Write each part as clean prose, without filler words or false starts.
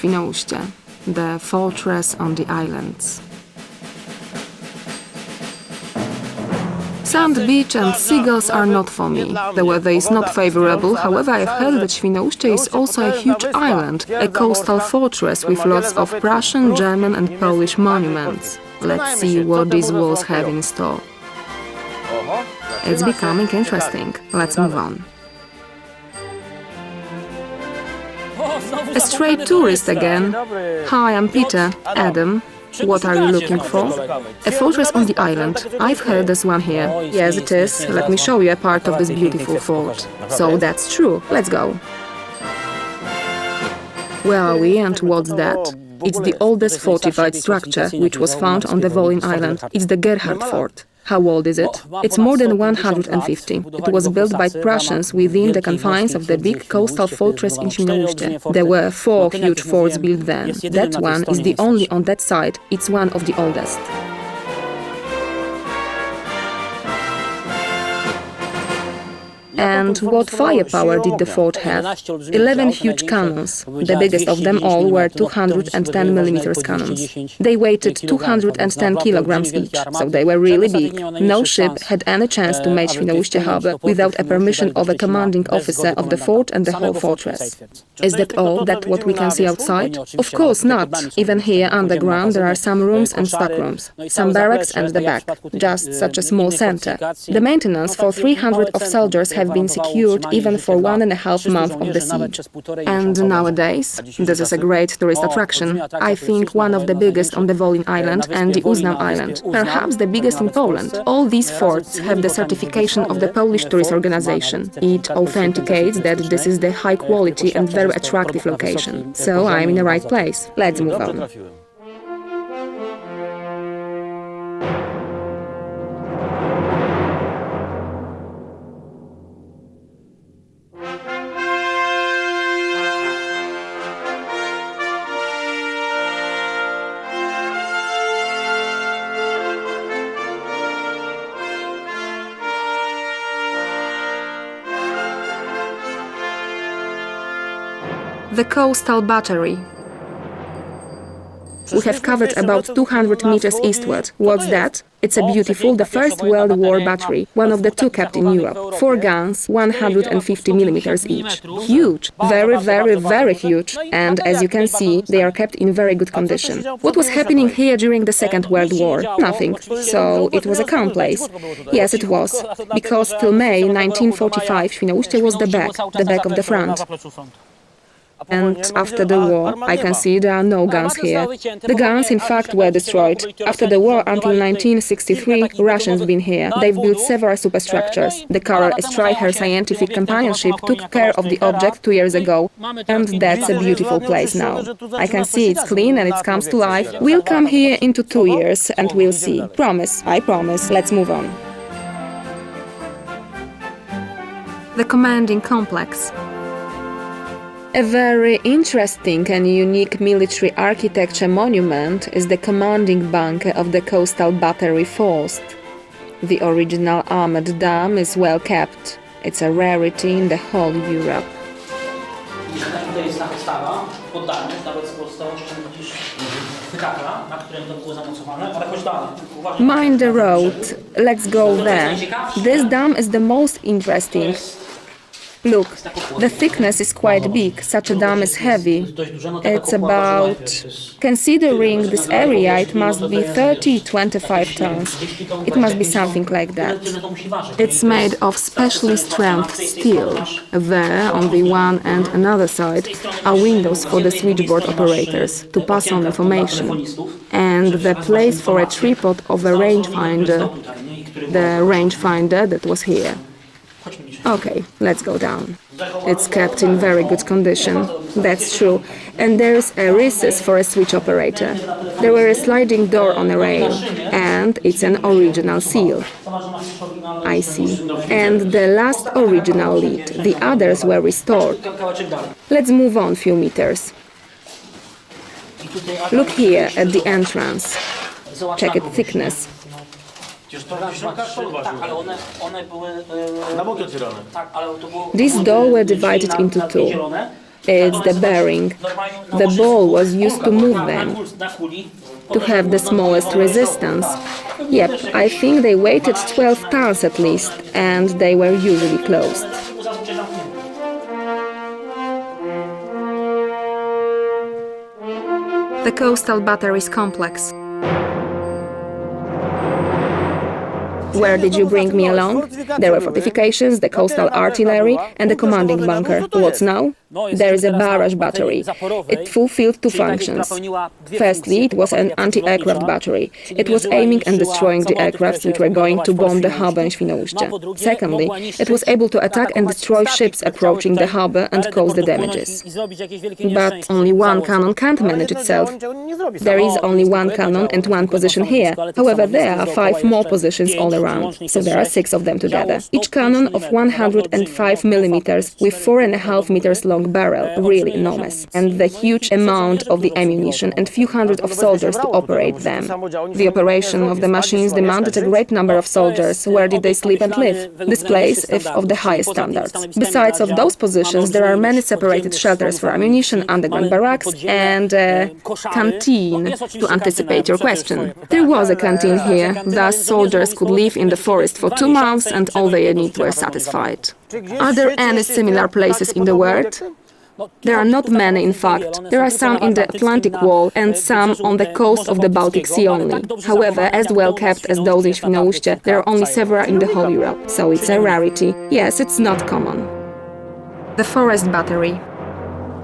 Świnoujście, the fortress on the islands. Sand beach and seagulls are not for me. The weather is not favorable, however I've heard that Świnoujście is also a huge island, a coastal fortress with lots of Prussian, German and Polish monuments. Let's see what these walls have in store. It's becoming interesting. Let's move on. A stray tourist again. Hi, I'm Peter. Adam. What are you looking for? A fortress on the island. I've heard there's one here. Yes, it is. Let me show you a part of this beautiful fort. So that's true. Let's go. Where are we and what's that? It's the oldest fortified structure which was found on the Wolin Island. It's the Gerhard Fort. How old is it? It's more than 150. It was built by Prussians within the confines of the big coastal fortress in Świnoujście. There were 4 huge forts built then. That one is the only on that side. It's one of the oldest. And what firepower did the fort have? 11 huge cannons. The biggest of them all were 210 mm cannons. They weighed 210 kilograms each, so they were really big. No ship had any chance to make Świnoujście harbor without a permission of a commanding officer of the fort and the whole fortress. Is that all that what we can see outside? Of course not. Even here underground there are some rooms and stockrooms, some barracks and the back, just such a small center. The maintenance for 300 of soldiers have been secured even for 1.5 months of the siege. And nowadays, this is a great tourist attraction. I think one of the biggest on the Wolin Island and the Uznam Island, perhaps the biggest in Poland. All these forts have the certification of the Polish Tourist Organization. It authenticates that this is the high quality and very attractive location. So I'm in the right place. Let's move on. The coastal battery. We have covered about 200 meters eastward. What's that? It's a beautiful, the First World War battery, one of the 2 kept in Europe. 4 guns, 150 millimeters each. Huge! Very, very, very huge. And as you can see, they are kept in very good condition. What was happening here during the Second World War? Nothing. So it was a calm place. Yes, it was. Because till May 1945, Świnoujście was the back of the front. And after the war, I can see there are no guns here. The guns, in fact, were destroyed. After the war, until 1963, Russians been here. They've built several superstructures. The Coral Streicher Scientific Companionship took care of the object 2 years ago. And that's a beautiful place now. I can see it's clean and it comes to life. We'll come here into 2 years and we'll see. Promise, I promise. Let's move on. The commanding complex. A very interesting and unique military architecture monument is the commanding bunker of the coastal battery Forst. The original armored dam is well kept. It's a rarity in the whole Europe. Mind the road. Let's go there. This dam is the most interesting. Look, the thickness is quite big. Such a dam is heavy. It's about... Considering this area, it must be 30-25 tons. It must be something like that. It's made of specially strength steel. There, on the one and another side, are windows for the switchboard operators to pass on information. And the place for a tripod of a rangefinder, the rangefinder that was here. Okay, let's go down. It's kept in very good condition, that's true. And there's a recess for a switch operator. There were a sliding door on a rail, and it's an original seal. I see. And the last original lead. The others were restored. Let's move on a few meters. Look here at the entrance. Check its thickness. These doors were divided into 2. It's the bearing. The ball was used to move them, to have the smallest resistance. Yep, I think they weighted 12 tons at least, and they were usually closed. The Coastal Batteries Complex. Where did you bring me along? There were fortifications, the coastal artillery, and the commanding bunker. What's now? There is a barrage battery. It fulfilled two functions. Firstly, it was an anti-aircraft battery. It was aiming and destroying the aircrafts which were going to bomb the harbor in Świnoujście. Secondly, it was able to attack and destroy ships approaching the harbor and cause the damages. But only one cannon can't manage itself. There is only one cannon and one position here. However, there are 5 more positions all around, so there are 6 of them together. Each cannon of 105 millimeters with 4.5 meters long barrel, really enormous, and the huge amount of the ammunition and few hundred of soldiers to operate them. The operation of the machines demanded a great number of soldiers. Where did they sleep and live? This place is of the highest standards. Besides of those positions, there are many separated shelters for ammunition, underground barracks, and a canteen, to anticipate your question. There was a canteen here, thus soldiers could live in the forest for 2 months and all their needs were satisfied. Are there any similar places in the world? There are not many, in fact. There are some in the Atlantic Wall and some on the coast of the Baltic Sea only. However, as well kept as those in Świnoujście, there are only several in the whole Europe. So it's a rarity. Yes, it's not common. The Forest Battery.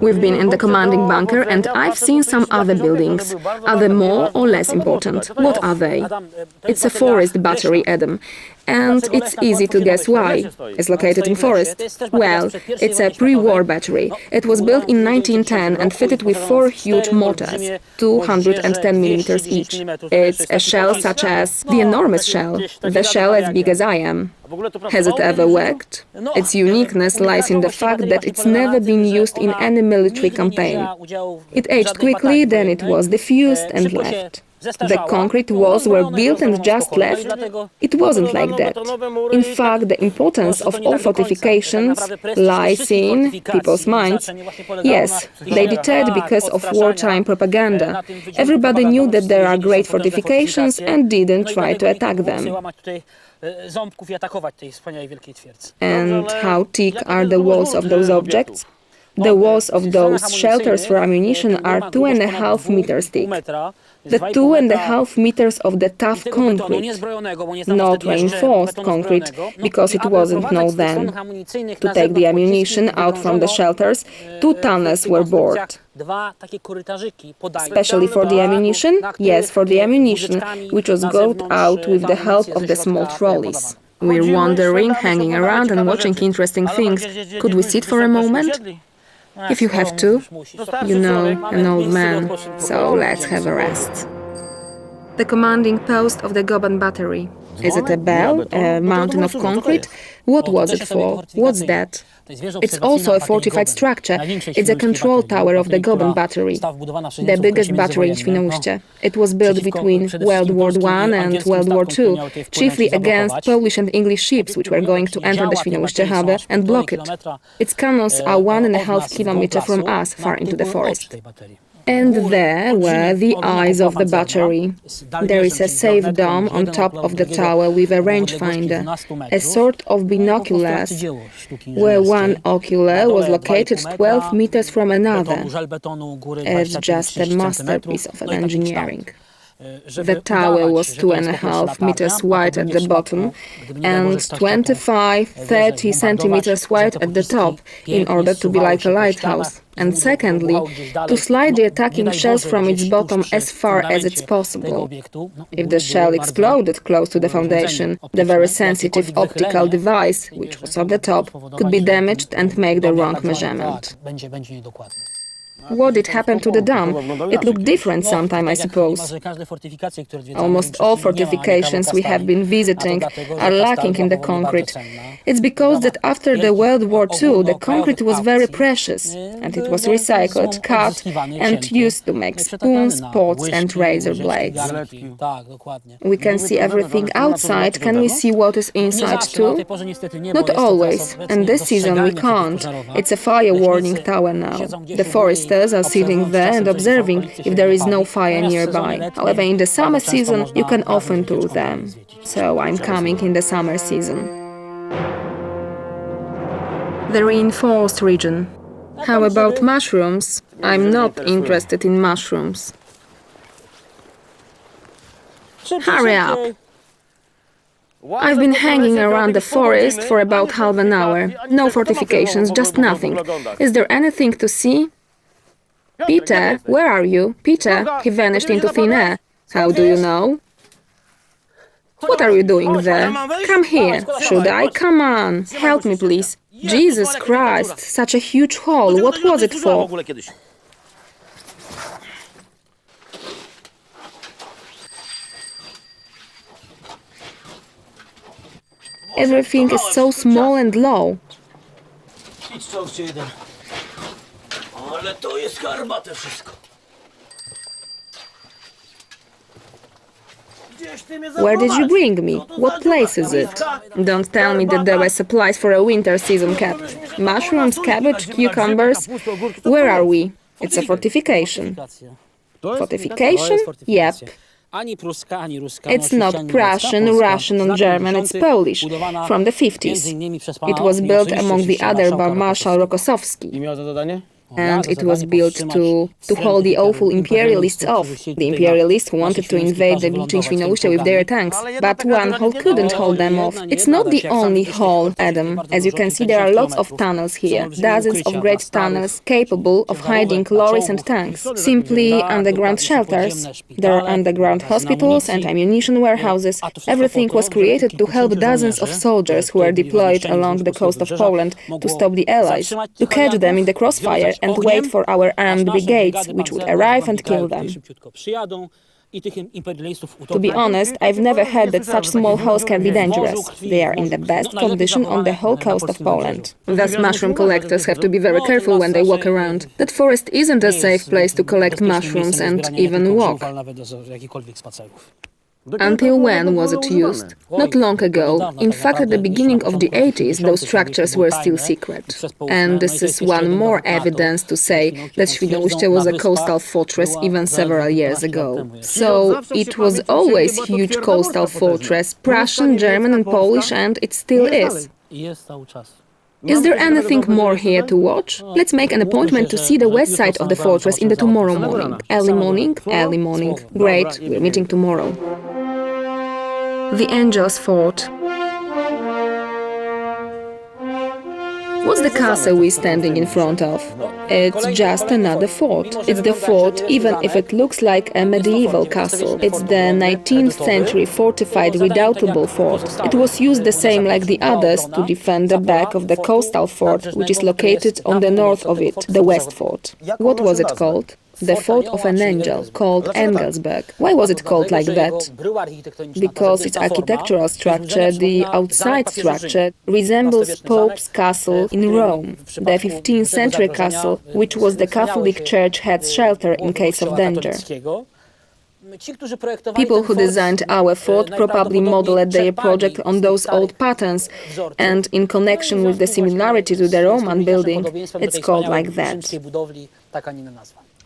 We've been in the commanding bunker and I've seen some other buildings. Are they more or less important? What are they? It's a forest battery, Adam. And it's easy to guess why. It's located in forest. Well, it's a pre-war battery. It was built in 1910 and fitted with 4 huge mortars, 210 millimeters each. It's a shell such as the enormous shell, the shell as big as I am. Has it ever worked? Its uniqueness lies in the fact that it's never been used in any military campaign. It aged quickly, then it was defused and left. The concrete walls were built and just left. It wasn't like that. In fact, the importance of all fortifications lies in people's minds. Yes, they deterred because of wartime propaganda. Everybody knew that there are great fortifications and didn't try to attack them. And how thick are the walls of those objects? The walls of those shelters for ammunition are 2.5 meters thick. The 2.5 meters of the tough concrete, not reinforced concrete, because it wasn't known then. To take the ammunition out from the shelters, 2 tunnels were bored. Especially for the ammunition? Yes, for the ammunition, which was got out with the help of the small trolleys. We're wandering, hanging around and watching interesting things. Could we sit for a moment? If you have to, you know, an old man, so let's have a rest. The commanding post of the Goban battery. Is it a bell, a mountain of concrete? What was it for? What's that? It's also a fortified structure. It's a control tower of the Goban battery, the biggest battery in Świnoujście. It was built between World War I and World War II, chiefly against Polish and English ships which were going to enter the Świnoujście harbor and block it. Its cannons are 1.5 kilometers from us, far into the forest. And there were the eyes of the battery. There is a safe dome on top of the tower with a rangefinder, a sort of binoculars, where one ocular was located 12 meters from another. It's just a masterpiece of engineering. The tower was 2.5 meters wide at the bottom and 25–30 centimeters wide at the top, in order to be like a lighthouse. And secondly, to slide the attacking shells from its bottom as far as it's possible. If the shell exploded close to the foundation, the very sensitive optical device, which was on the top, could be damaged and make the wrong measurement. What did happen to the dam? It looked different sometime, I suppose. Almost all fortifications we have been visiting are lacking in the concrete. It's because that after the World War II, the concrete was very precious, and it was recycled, cut, and used to make spoons, pots, and razor blades. We can see everything outside. Can we see what is inside too? Not always, and this season we can't. It's a fire warning tower now. The foresters are sitting there and observing if there is no fire nearby. However, in the summer season you can often do them. So I'm coming in the summer season. The reinforced region. How about mushrooms? I'm not interested in mushrooms. Hurry up! I've been hanging around the forest for about half an hour. No fortifications, just nothing. Is there anything to see? Peter, where are you? Peter, he vanished into thin air. How do you know? What are you doing there? Come here. Should I? Come on. Help me, please. Jesus Christ, such a huge hole. What was it for? Everything is so small and low. Where did you bring me? What place is it? Don't tell me that there were supplies for a winter season kept. Mushrooms, cabbage, cucumbers. Where are we? It's a fortification. Fortification? Yep. It's not Prussian, Russian or German, it's Polish, from the 50s. It was built among the other by Marshal Rokossowski. And it was built to hold the awful imperialists off. The imperialists who wanted to invade the beach in Świnoujście with their tanks. But one hole couldn't hold them off. It's not the only hole, Adam. As you can see, there are lots of tunnels here. Dozens of great tunnels capable of hiding lorries and tanks. Simply underground shelters. There are underground hospitals and ammunition warehouses. Everything was created to help dozens of soldiers who were deployed along the coast of Poland to stop the Allies, to catch them in the crossfire and wait for our armed brigades, which would arrive and kill them. To be honest, I've never heard that such small holes can be dangerous. They are in the best condition on the whole coast of Poland. Thus, mushroom collectors have to be very careful when they walk around. That forest isn't a safe place to collect mushrooms and even walk. Until when was it used? Not long ago. In fact, at the beginning of the 80s, those structures were still secret. And this is one more evidence to say that Świnoujście was a coastal fortress even several years ago. So, it was always a huge coastal fortress, Prussian, German and Polish, and it still is. Is there anything more here to watch? Let's make an appointment to see the west side of the fortress in the tomorrow morning. Early morning? Early morning. Great, we're meeting tomorrow. The Angels Fort. What's the castle we're standing in front of? It's just another fort. It's the fort, even if it looks like a medieval castle. It's the 19th century fortified redoubtable fort. It was used the same like the others to defend the back of the coastal fort, which is located on the north of it, the West Fort. What was it called? The Fort of an Angel, called Engelsberg. Why was it called like that? Because its architectural structure, the outside structure, resembles Pope's castle in Rome, the 15th century castle, which was the Catholic Church head's shelter in case of danger. People who designed our fort probably modeled their project on those old patterns, and in connection with the similarity to the Roman building, it's called like that.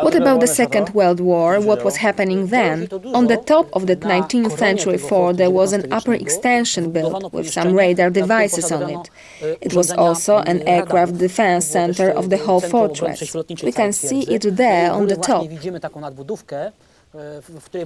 What about the Second World War? What was happening then? On the top of the 19th century fort there was an upper extension built with some radar devices on it. It was also an aircraft defense center of the whole fortress. We can see it there on the top.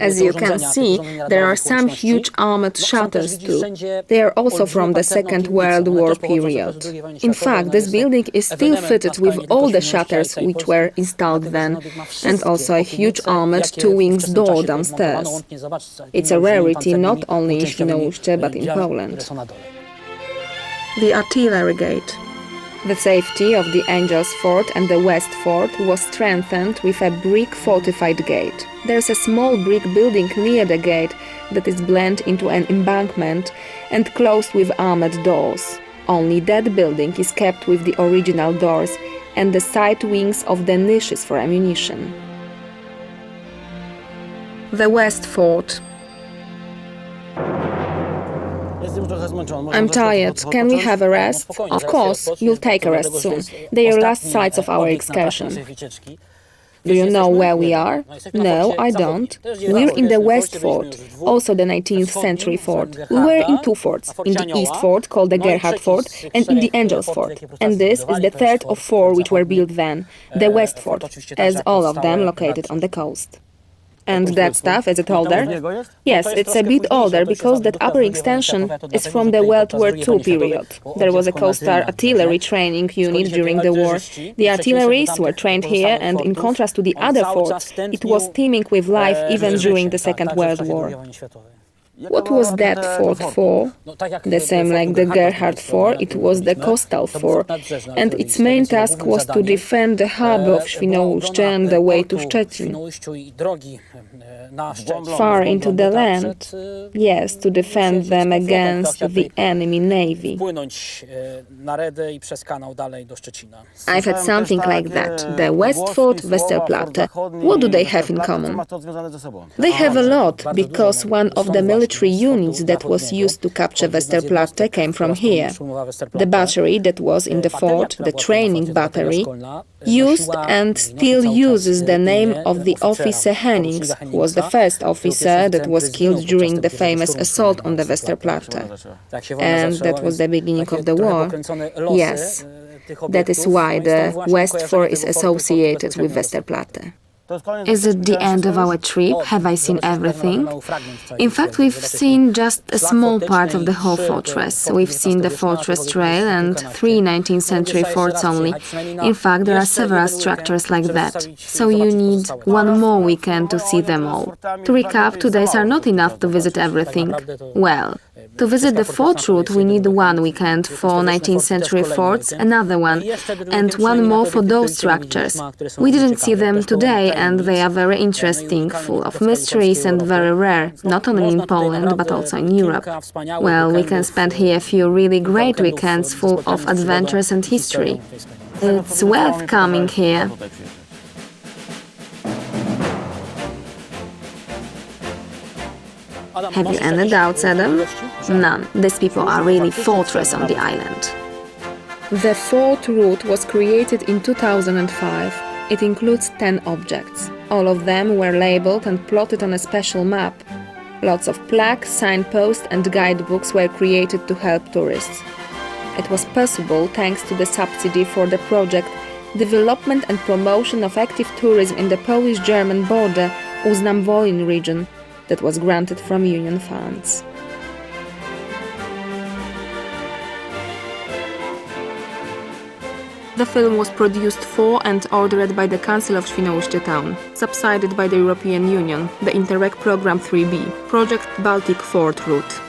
As you can see, there are some huge armored shutters too. They are also from the Second World War period. In fact, this building is still fitted with all the shutters which were installed then, and also a huge armored two-wings door downstairs. It's a rarity not only in Świnoujście but in Poland. The Artillery Gate. The safety of the Angels Fort and the West Fort was strengthened with a brick fortified gate. There's a small brick building near the gate that is blended into an embankment and closed with armored doors. Only that building is kept with the original doors and the side wings of the niches for ammunition. The West Fort. I'm tired. Can we have a rest? Of course, you'll take a rest soon. They are last sites of our excursion. Do you know where we are? No, I don't. We're in the West Fort, also the 19th century fort. We were in two forts, in the East Fort, called the Gerhard Fort, and in the Angels Fort. And this is the third of four which were built then, the West Fort, as all of them located on the coast. And that stuff, is it older? Yes, it's a bit older because that upper extension is from the World War II period. There was a coastal artillery training unit during the war. The artillery's were trained here, and in contrast to the other forts, it was teeming with life even during the Second World War. What was that fort for? The same like the Gerhard Fort, it was the coastal fort, and its main task was to defend the harbor of Świnoujście and the way to Szczecin. Far into the land, yes, to defend them against the enemy navy. I've had something like that. The West Fort, Westerplatte. What do they have in common? They have a lot, because one of the military units that was used to capture Westerplatte came from here. The battery that was in the fort, the training battery, used and still uses the name of the officer Hennings, who was the first officer that was killed during the famous assault on the Westerplatte. And that was the beginning of the war. Yes, that is why the West Fort is associated with Westerplatte. Is it the end of our trip? Have I seen everything? In fact, we've seen just a small part of the whole fortress. We've seen the fortress trail and 3 19th century forts only. In fact, there are several structures like that. So you need one more weekend to see them all. To recap, 2 days are not enough to visit everything. Well, to visit the fort route, we need 1 weekend for 19th century forts, another one, and one more for those structures. We didn't see them today, and they are very interesting, full of mysteries and very rare, not only in Poland, but also in Europe. Well, we can spend here a few really great weekends full of adventures and history. It's worth coming here. Have you any doubts, Adam? None. These people are really fortress on the island. The fort route was created in 2005. It includes 10 objects. All of them were labeled and plotted on a special map. Lots of plaques, signposts and guidebooks were created to help tourists. It was possible thanks to the subsidy for the project Development and Promotion of Active Tourism in the Polish-German border Uznam-Wolin region that was granted from union funds. The film was produced for and ordered by the Council of Świnoujście Town, subsidized by the European Union, the Interreg Program 3B, Project Baltic Fort Route.